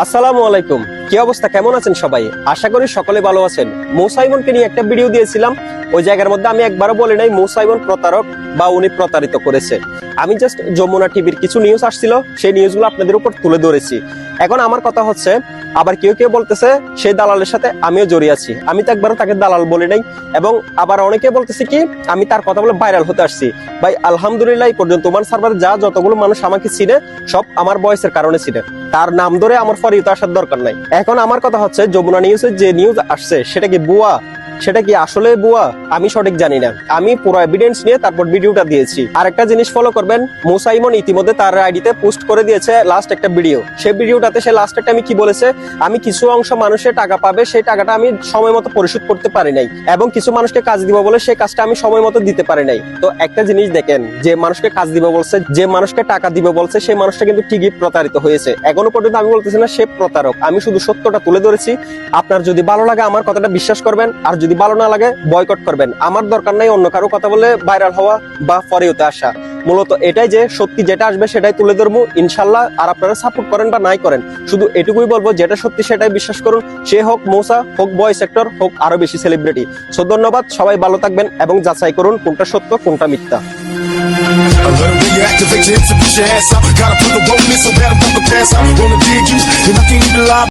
আসসালামু আলাইকুম, কি অবস্থা, কেমন আছেন সবাই? আশা করি সকলে ভালো আছেন। মুসাইমনকে নিয়ে একটা ভিডিও দিয়েছিলাম, ওই জায়গার মধ্যে আমি একবারও বলি নাই মুসাইমন প্রতারক বা উনি প্রতারিত করেছে। আমি জাস্ট যমুনা টিভির কিছু নিউজ আসছিল, সেই নিউজগুলো আপনাদের উপর তুলে ধরেছি। এখন আমার কথা হচ্ছে, আবার কেউ কেউ বলতেছে সেই দালালের সাথে আমিও জড়িয়ে আছি। আমি তো একবারও তাকে দালাল বলি নাই। এবং আবার অনেকে বলতেছে কি আমি তার কথা বলে ভাইরাল হতে আসছি। ভাই আলহামদুলিল্লাহ, এই পর্যন্ত তোমার সার্ভার যতগুলো মানুষ আমাকে চিনে সব আমার বয়সের কারণে চিনে, তার নাম ধরে আমার ফরিতে আসার দরকার নাই। এখন আমার কথা হচ্ছে, যমুনা নিউজের যে নিউজ আসছে সেটা কি ভুয়া, সেটা কি আসলে ভুয়া, আমি সঠিক জানি না। আমি পুরো এভিডেন্স নিয়ে তারপর ভিডিওটা দিয়েছি। আর একটা জিনিস ফলো করবেন, মুসাইমন ইতিমধ্যে তার আইডিতে পোস্ট করে দিয়েছে লাস্ট একটা ভিডিও। সেই ভিডিওটাতে সে লাস্ট একটা আমি কি বলেছে, আমি কিছু অংশ মানুষের টাকা পাবে, সেই টাকাটা আমি সময় মতো পরিশোধ করতে পারি নাই, এবং কিছু মানুষকে কাজ দিব বলে সেই কাজটা আমি সময় মতো দিতে পারি নাই। তো একটা জিনিস দেখেন, যে মানুষকে কাজ দিব বলছে, যে মানুষকে টাকা দিব বলছে, সেই মানুষটা কিন্তু ঠিকই প্রতারিত হয়েছে। এখনো পর্যন্ত আমি বলতেছি না সে প্রতারক, আমি শুধু সত্যটা তুলে ধরেছি। আপনার যদি ভালো লাগে আমার কথাটা বিশ্বাস করবেন, আর যদি ভালো না লাগে বয়কট করবেন। আমার দরকার নাই অন্য কারো কথা বলে ভাইরাল হওয়া বা ফরিতে আসা। মূলত এটাই যে সত্যি যেটা আসবে সেটাই তুলে ধরবো ইনশাল্লাহ। আর আপনারা সাপোর্ট করেন বা নাই করেন, শুধু এটুকুই বলবো, যেটা সত্যি সেটাই বিশ্বাস করুন। সে হোক মৌসা, হোক বয় সেক্টর, হোক আরো বেশি সেলিব্রিটি। সো ধন্যবাদ, সবাই ভালো থাকবেন এবং যাচাই করুন কোনটা সত্য কোনটা মিথ্যা। I let her reactivate your hips and push your ass out. Gotta put the roll in so bad I'm gonna pass out. Wanna dig you, then I can't even lie.